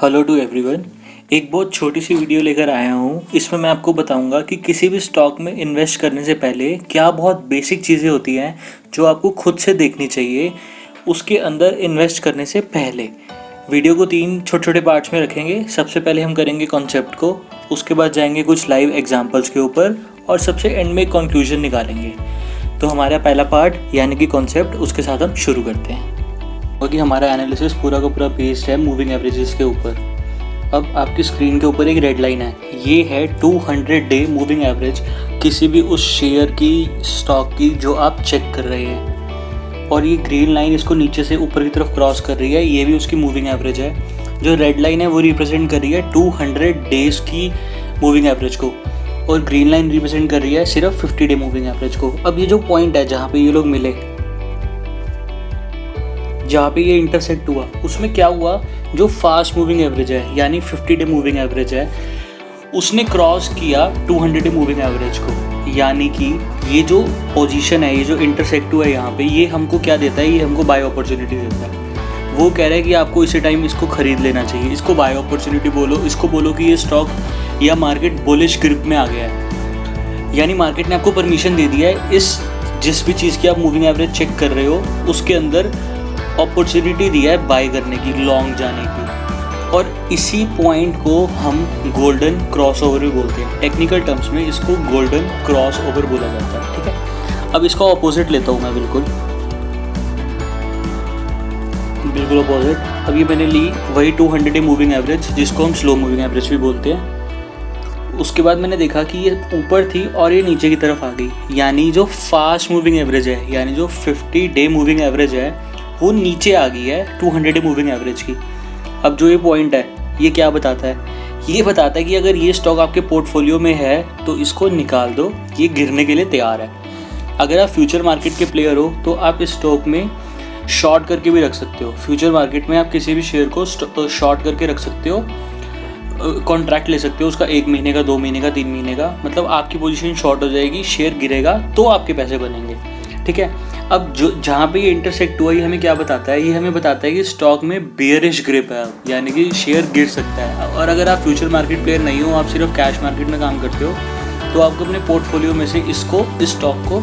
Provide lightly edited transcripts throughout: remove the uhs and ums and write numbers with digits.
Hello to everyone. एक बहुत छोटी सी वीडियो लेकर आया हूँ। इसमें मैं आपको बताऊँगा कि किसी भी स्टॉक में इन्वेस्ट करने से पहले क्या बहुत बेसिक चीज़ें होती हैं जो आपको खुद से देखनी चाहिए उसके अंदर इन्वेस्ट करने से पहले। वीडियो को 3 छोटे छोटे पार्ट्स में रखेंगे। सबसे पहले हम करेंगे कॉन्सेप्ट को, उसके बाद जाएंगे कुछ लाइव एग्जांपल्स के ऊपर और सबसे एंड में कंक्लूजन निकालेंगे। तो हमारा पहला पार्ट यानी कि कॉन्सेप्ट, उसके साथ हम शुरू करते हैं। कि हमारा एनालिसिस पूरा का पूरा बेस्ड है मूविंग एवरेजेस के ऊपर। अब आपकी स्क्रीन के ऊपर एक रेड लाइन है, ये है 200 डे मूविंग एवरेज किसी भी उस शेयर की, स्टॉक की जो आप चेक कर रहे हैं। और ये ग्रीन लाइन इसको नीचे से ऊपर की तरफ क्रॉस कर रही है, ये भी उसकी मूविंग एवरेज है। जो रेड लाइन है वो रिप्रेजेंट कर रही है 200 डेज की मूविंग एवरेज को, और ग्रीन लाइन रिप्रेजेंट कर रही है सिर्फ 50 डे मूविंग एवरेज को। अब ये जो पॉइंट है जहाँ पे ये लोग मिले, जहाँ पे ये इंटरसेक्ट हुआ, उसमें क्या हुआ, जो फास्ट मूविंग एवरेज है यानी 50 डे मूविंग एवरेज है, उसने क्रॉस किया 200 डे मूविंग एवरेज को। यानी कि ये जो पोजीशन है, ये जो इंटरसेक्ट हुआ है यहाँ पे, ये हमको क्या देता है, ये हमको बाय अपॉर्चुनिटी देता है। वो कह रहा है कि आपको इसी टाइम इसको खरीद लेना चाहिए। इसको बाय अपॉर्चुनिटी बोलो, इसको बोलो कि ये स्टॉक या मार्केट बुलिश ग्रिप में आ गया है। यानी मार्केट ने आपको परमिशन दे दिया है इस जिस भी चीज़ की आप मूविंग एवरेज चेक कर रहे हो उसके अंदर अपॉर्चुनिटी दिया है बाय करने की, लॉन्ग जाने की। और इसी पॉइंट को हम गोल्डन क्रॉस ओवर भी बोलते हैं। टेक्निकल टर्म्स में इसको गोल्डन क्रॉस ओवर बोला जाता है। ठीक है, अब इसका ऑपोजिट लेता हूँ मैं, बिल्कुल ऑपोजिट। अब ये मैंने ली वही 200 डे मूविंग एवरेज, जिसको हम स्लो मूविंग एवरेज भी बोलते हैं। उसके बाद मैंने देखा कि ये ऊपर थी और ये नीचे की तरफ आ गई, यानी जो फास्ट मूविंग एवरेज है, यानी जो 50 डे मूविंग एवरेज है, वो नीचे आ गई है 200 डे मूविंग एवरेज की। अब जो ये पॉइंट है, ये क्या बताता है, ये बताता है कि अगर ये स्टॉक आपके पोर्टफोलियो में है तो इसको निकाल दो, ये गिरने के लिए तैयार है। अगर आप फ्यूचर मार्केट के प्लेयर हो तो आप इस स्टॉक में शॉर्ट करके भी रख सकते हो। फ्यूचर मार्केट में आप किसी भी शेयर को शॉर्ट करके रख सकते हो, कॉन्ट्रैक्ट ले सकते हो उसका 1 महीने का, 2 महीने का, 3 महीने का। मतलब आपकी पोजीशन शॉर्ट हो जाएगी, शेयर गिरेगा तो आपके पैसे बनेंगे। ठीक है, अब जो जहाँ पे ये इंटरसेक्ट हुआ, ये हमें क्या बताता है, ये हमें बताता है कि स्टॉक में बेयरिश ग्रिप है, यानी कि शेयर गिर सकता है। और अगर आप फ्यूचर मार्केट प्लेयर नहीं हो, आप सिर्फ कैश मार्केट में काम करते हो, तो आपको अपने पोर्टफोलियो में से इस स्टॉक को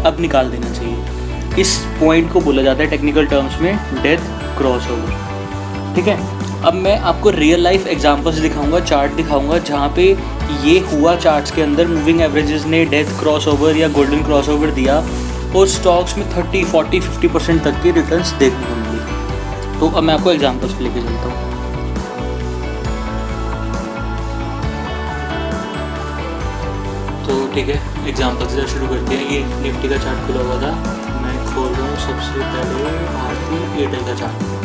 अब निकाल देना चाहिए। इस पॉइंट को बोला जाता है टेक्निकल टर्म्स में डेथ क्रॉस ओवर। ठीक है, अब मैं आपको रियल लाइफ एग्जांपल्स दिखाऊंगा, चार्ट दिखाऊंगा जहाँ पे ये हुआ। चार्ट्स के अंदर मूविंग एवरेजेस ने डेथ क्रॉस ओवर या गोल्डन क्रॉस ओवर दिया और स्टॉक्स में 30, 40, 50% तक की रिटर्न्स देखने को मिली। तो अब मैं आपको एग्जांपल्स लेके चलता हूँ। तो ठीक है, एग्जांपल से शुरू करते हैं। ये निफ्टी का चार्ट खुला हुआ था, मैं खोल रहा हूँ सबसे पहले भारतीय एयरटेल का चार्ट।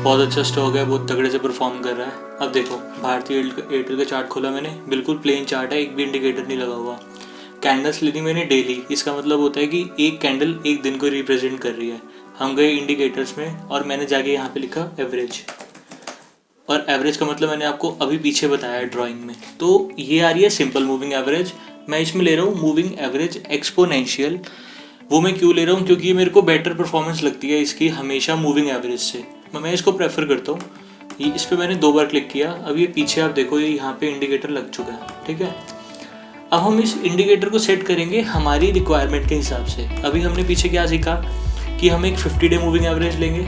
बहुत अच्छा स्टॉक है, बहुत तगड़े से परफॉर्म कर रहा है। अब देखो, भारतीय एयरटेल का चार्ट खोला मैंने, बिल्कुल प्लेन चार्ट है, एक भी इंडिकेटर नहीं लगा हुआ। कैंडल्स ली थी मैंने डेली, इसका मतलब होता है कि एक कैंडल एक दिन को रिप्रेजेंट कर रही है। हम गए इंडिकेटर्स में और मैंने जाके यहाँ पे लिखा एवरेज, और एवरेज का मतलब मैंने आपको अभी पीछे बताया ड्राइंग में। तो ये आ रही है सिंपल मूविंग एवरेज, मैं इसमें ले रहा हूँ मूविंग एवरेज एक्सपोनेंशियल। वो मैं क्यों ले रहा हूँ, क्योंकि ये मेरे को बेटर परफॉर्मेंस लगती है इसकी हमेशा मूविंग एवरेज से, मैं इसको प्रेफर करता हूँ। ये इस पर मैंने 2 बार क्लिक किया। अब ये पीछे आप देखो, ये यहाँ पे इंडिकेटर लग चुका है। ठीक है, अब हम इस इंडिकेटर को सेट करेंगे हमारी रिक्वायरमेंट के हिसाब से। अभी हमने पीछे क्या सीखा कि हम एक 50 डे मूविंग एवरेज लेंगे,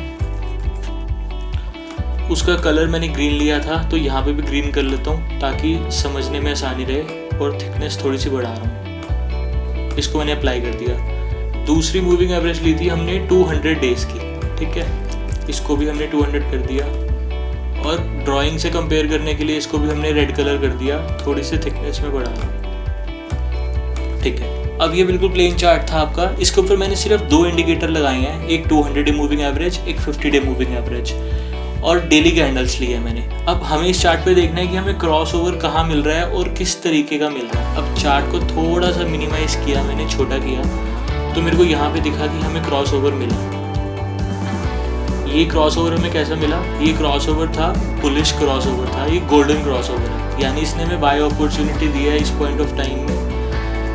उसका कलर मैंने ग्रीन लिया था, तो यहाँ पे भी ग्रीन कर लेता हूँ ताकि समझने में आसानी रहे। और थिकनेस थोड़ी सी बढ़ा रहा हूँ, इसको मैंने अप्लाई कर दिया। दूसरी मूविंग एवरेज ली थी हमने 200 डेज की। ठीक है, इसको भी हमने 200 कर दिया, और ड्राइंग से कंपेयर करने के लिए इसको भी हमने रेड कलर कर दिया, थोड़ी सी थिकनेस में बढ़ा रहा हूँ। ठीक है, अब ये बिल्कुल प्लेन चार्ट था आपका। इसके ऊपर मैंने सिर्फ 2 इंडिकेटर लगाए हैं, एक 200 डे मूविंग एवरेज, एक 50 डे मूविंग एवरेज, और डेली कैंडल्स लिए हैं मैंने। अब हमें इस चार्ट पे देखना है कि हमें क्रॉस ओवर कहाँ मिल रहा है और किस तरीके का मिल रहा है। अब चार्ट को थोड़ा सा मिनिमाइज किया मैंने, छोटा किया, तो मेरे को यहाँ पे दिखा कि हमें क्रॉस ओवर मिला। ये क्रॉस ओवर हमें कैसा मिला, ये क्रॉस ओवर था बुलिश क्रॉस ओवर था, ये गोल्डन क्रॉस ओवर है, यानी इसने हमें बाय अपॉर्चुनिटी दी है इस पॉइंट ऑफ टाइम में।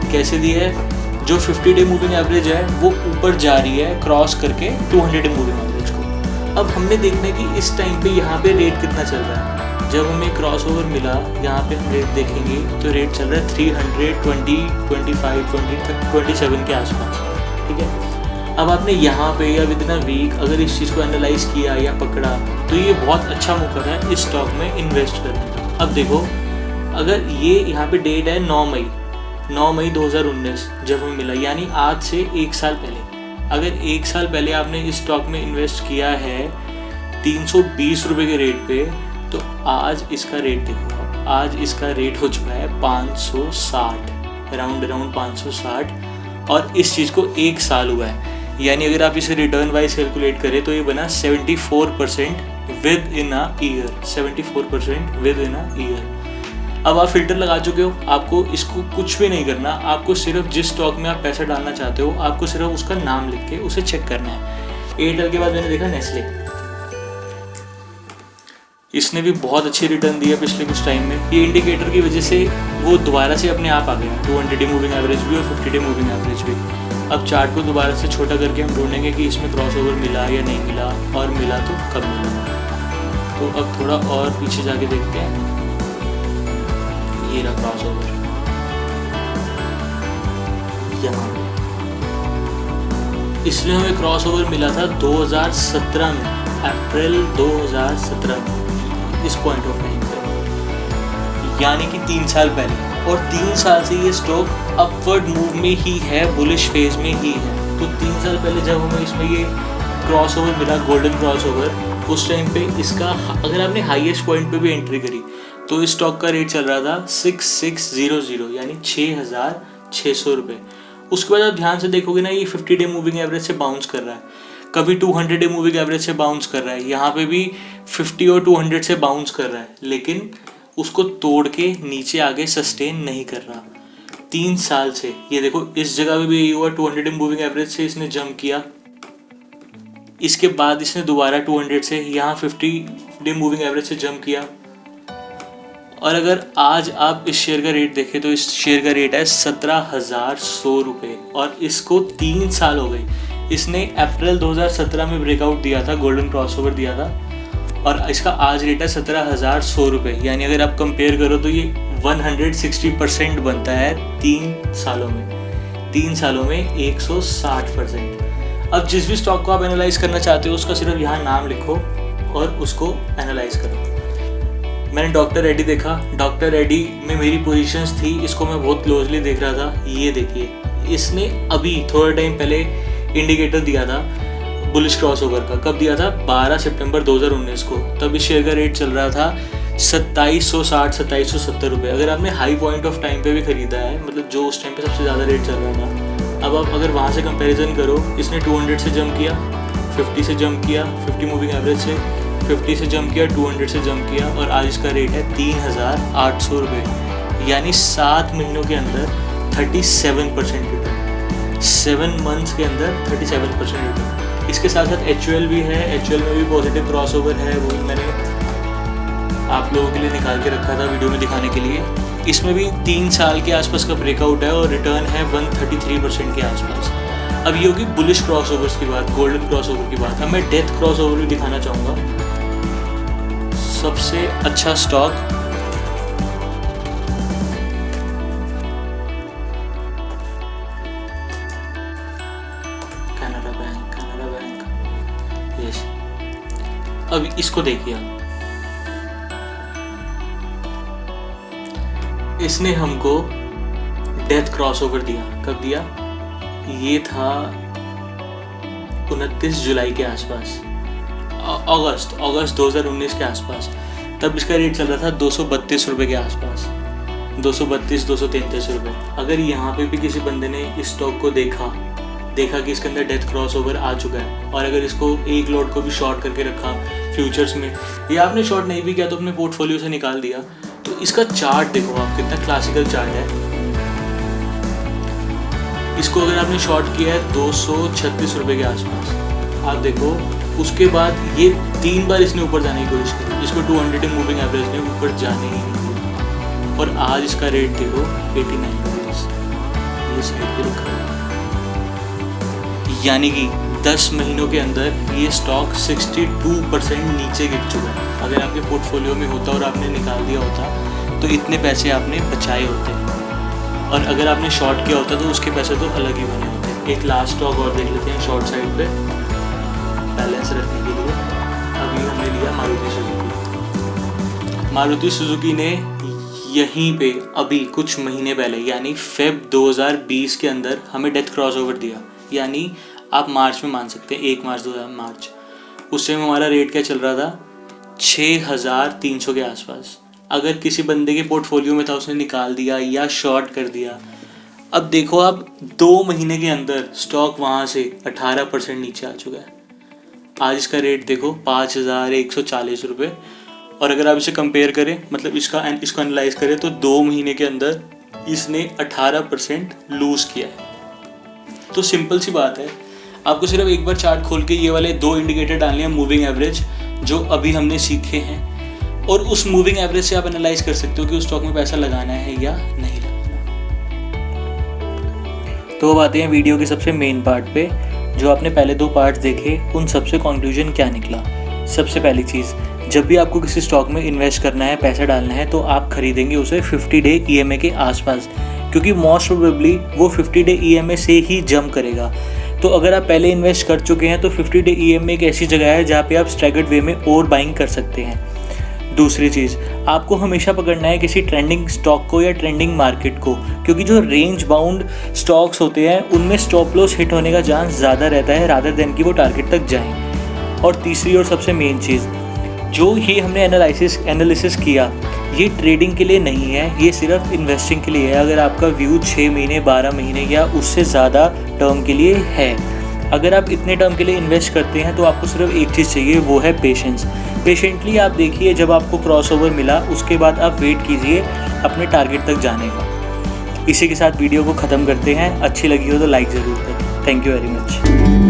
कैसे दी है, जो 50 डे मूविंग एवरेज है वो ऊपर जा रही है क्रॉस करके 200 डे मूविंग एवरेज को। अब हमने देखना है कि इस टाइम पे यहाँ पे रेट कितना चल रहा है। जब हमें क्रॉस ओवर मिला, यहाँ पे हम रेट देखेंगे तो रेट चल रहा है 320, 25, 27 के आसपास, ठीक है। अब आपने यहाँ पे या विद इन अ वीक अगर इस चीज़ को एनालाइज किया या पकड़ा तो ये बहुत अच्छा मौका है इस स्टॉक में इन्वेस्ट करने का। अब देखो, अगर ये यहाँ पे डेट है 9 मई 2019 जब हमें मिला, यानी आज से 1 साल पहले। अगर 1 साल पहले आपने इस स्टॉक में इन्वेस्ट किया है 320 रुपये के रेट पे, तो आज इसका रेट देखो, आज इसका रेट हो चुका है 560, अराउंड 560, और इस चीज़ को 1 साल हुआ है। यानी अगर आप इसे रिटर्न वाइज कैलकुलेट करें तो ये बना 74% with in a year, 74% with in a year. अब आप फिल्टर लगा चुके हो, आपको इसको कुछ भी नहीं करना, आपको सिर्फ जिस स्टॉक में आप पैसा डालना चाहते हो आपको सिर्फ उसका नाम लिख के उसे चेक करना है। एयरटेल के बाद मैंने देखा नेस्ले, इसने भी बहुत अच्छी रिटर्न दी है पिछले कुछ टाइम में। ये इंडिकेटर की वजह से वो दोबारा से अपने आप आ गया, 200 डे मूविंग एवरेज भी और 50 डे मूविंग एवरेज भी। अब चार्ट को दोबारा से छोटा करके हम ढूंढेंगे कि इसमें क्रॉस ओवर मिला या नहीं मिला, और मिला तो कब मिला। तो अब थोड़ा और पीछे जाके देखते हैं। ये रहा क्रॉस ओवर, यहाँ इसलिए हमें क्रॉस ओवर मिला था 2017 में, अप्रैल 2017 में, इस पॉइंट ऑफ टाइम पे, यानी कि 3 साल पहले। और 3 साल से ये स्टॉक अपवर्ड मूव में ही है, बुलिश फेज में ही है। तो 3 साल पहले जब हमें इसमें ये क्रॉस ओवर मिला, गोल्डन क्रॉस ओवर, उस टाइम पे इसका अगर आपने हाईएस्ट पॉइंट पे भी एंट्री करी तो इस स्टॉक का रेट चल रहा था 6600, यानी 6600 रुपये। उसके बाद आप ध्यान से देखोगे ना, ये 50 डे मूविंग एवरेज से बाउंस कर रहा है, कभी 200 डे मूविंग एवरेज से बाउंस कर रहा है, यहाँ पे भी 50 और 200 से बाउंस कर रहा है, लेकिन उसको तोड़ के नीचे आगे सस्टेन नहीं कर रहा 3 साल से। ये देखो, इस जगह पे भी यही हुआ, 200 डे मूविंग एवरेज से इसने जंप किया, इसके बाद इसने दोबारा 200 से, यहाँ 50 डे मूविंग एवरेज से जंप किया। और अगर आज आप इस शेयर का रेट देखें तो इस शेयर का रेट है 17,100 रुपये, और इसको 3 साल हो गए। इसने अप्रैल 2017 में ब्रेकआउट दिया था, गोल्डन क्रॉसओवर दिया था, और इसका आज रेट है 17,100 रुपये। यानी अगर आप कंपेयर करो तो ये 160% बनता है 3 सालों में, 3 सालों में 160%। अब जिस भी स्टॉक को आप एनालाइज करना चाहते हो उसका सिर्फ यहाँ नाम लिखो और उसको एनालाइज करो। मैंने डॉक्टर रेड्डी देखा, डॉक्टर रेड्डी में मेरी पोजीशंस थी, इसको मैं बहुत क्लोजली देख रहा था। ये देखिए, इसने अभी थोड़ा टाइम पहले इंडिकेटर दिया था बुलिश क्रॉसओवर का। कब दिया था? 12 सितंबर 2019 को। तब इस शेयर का रेट चल रहा था 2760, 2770 रुपये। अगर आपने हाई पॉइंट ऑफ टाइम पे भी खरीदा है, मतलब जो उस टाइम पे सबसे ज़्यादा रेट चल रहा था, अब आप अगर वहाँ से कंपैरिजन करो, इसने 200 से जंप किया, 50 से जंप किया, 50 मूविंग एवरेज से, 50 से जंप किया, 200 से जंप किया, और आज इसका रेट है 3,800 रुपये। यानी 7 महीनों के अंदर 37% रिटर्न, 7 मंथ्स के अंदर 37% रिटर्न। इसके साथ साथ HUL भी है, HUL में भी पॉजिटिव क्रॉसओवर है, वो भी मैंने आप लोगों के लिए निकाल के रखा था वीडियो में दिखाने के लिए। इसमें भी 3 साल के आसपास का ब्रेकआउट है और रिटर्न है 133% के आसपास। अब ये होगी बुलिश क्रॉसओवर्स की बात, गोल्डन क्रॉसओवर की बात। अब मैं डेथ क्रॉसओवर भी दिखाना चाहूँगा। सबसे अच्छा स्टॉक कनाडा बैंक, यस। अब इसको देखिए, इसने हमको डेथ क्रॉसओवर दिया। कब दिया? ये था 29 जुलाई के आसपास, अगस्त 2019 के आसपास। तब इसका रेट चल रहा था 232 रुपये के आसपास, 232-233 रुपये। अगर यहाँ पे भी किसी बंदे ने इस स्टॉक को देखा कि इसके अंदर डेथ क्रॉसओवर आ चुका है, और अगर इसको एक लॉट को भी शॉर्ट करके रखा फ्यूचर्स में, या आपने शॉर्ट नहीं भी किया तो अपने पोर्टफोलियो से निकाल दिया, तो इसका चार्ट देखो आप, कितना क्लासिकल चार्ट है। इसको अगर आपने शॉर्ट किया है 236 रुपये के आसपास, आप देखो, उसके बाद ये 3 बार इसने ऊपर जाने की कोशिश की, इसको 200 डे मूविंग एवरेज ने ऊपर जाने ही नहीं दिया, और आज इसका रेट देखो 89 रुपीज़, ये साइड पे रखा है। यानी कि 10 महीनों के अंदर ये स्टॉक 62% नीचे गिर चुका है। अगर आपके पोर्टफोलियो में होता और आपने निकाल दिया होता तो इतने पैसे आपने बचाए होते, और अगर आपने शॉर्ट किया होता तो उसके पैसे तो अलग ही बने होते। एक लास्ट स्टॉक और देख लेते हैं शॉर्ट साइड पे बैलेंस रखने के लिए। अभी हमने लिया मारुति सुजुकी। मारुति सुजुकी ने यहीं पे अभी कुछ महीने पहले यानी फेब 2020 के अंदर हमें डेथ क्रॉस ओवर दिया, यानी आप मार्च में मान सकते हैं 1 मार्च 2000 उस टाइम हमारा रेट क्या चल रहा था 6300 के आसपास। अगर किसी बंदे के पोर्टफोलियो में था उसने निकाल दिया या शॉर्ट कर दिया, अब देखो आप 2 महीने के अंदर स्टॉक वहाँ से 18% नीचे आ चुका है। आज इसका रेट देखो 5140 रुपये, और अगर आप इसे कंपेयर करें मतलब इसको एनालाइज करें तो 2 महीने के अंदर इसने 18% लूज़ किया है। तो सिंपल सी बात है, आपको सिर्फ एक बार चार्ट खोल के ये वाले 2 इंडिकेटर डालने हैं मूविंग एवरेज जो अभी हमने सीखे हैं, और उस मूविंग एवरेज से आप एनालाइज कर सकते हो कि उस स्टॉक में पैसा लगाना है या नहीं लगाना। तो अब आते हैं वीडियो के सबसे मेन पार्ट पे। जो आपने पहले 2 पार्ट्स देखे उन सबसे कंक्लूजन क्या निकला। सबसे पहली चीज़, जब भी आपको किसी स्टॉक में इन्वेस्ट करना है, पैसा डालना है, तो आप खरीदेंगे उसे 50 डे EMA के आसपास, क्योंकि मोस्ट प्रोबेबली वो 50 डे EMA से ही जंप करेगा। तो अगर आप पहले इन्वेस्ट कर चुके हैं तो 50 डे EMA एक ऐसी जगह है जहाँ पे आप स्टैगर्ड वे में और बाइंग कर सकते हैं। दूसरी चीज़, आपको हमेशा पकड़ना है किसी ट्रेंडिंग स्टॉक को या ट्रेंडिंग मार्केट को, क्योंकि जो रेंज बाउंड स्टॉक्स होते हैं उनमें स्टॉप लॉस हिट होने का चांस ज़्यादा रहता है रादर देन कि वो टारगेट तक जाएं। और तीसरी और सबसे मेन चीज़, जो ये हमने एनालिसिस किया ये ट्रेडिंग के लिए नहीं है, ये सिर्फ इन्वेस्टिंग के लिए है। अगर आपका व्यू 6 महीने 12 महीने या उससे ज़्यादा टर्म के लिए है, अगर आप इतने टर्म के लिए इन्वेस्ट करते हैं तो आपको सिर्फ एक चीज़ चाहिए, वो है पेशेंस। पेशेंटली आप देखिए, जब आपको क्रॉसओवर मिला उसके बाद आप वेट कीजिए अपने टारगेट तक जाने का। इसी के साथ वीडियो को ख़त्म करते हैं। अच्छी लगी हो तो लाइक ज़रूर करें। Thank you very much.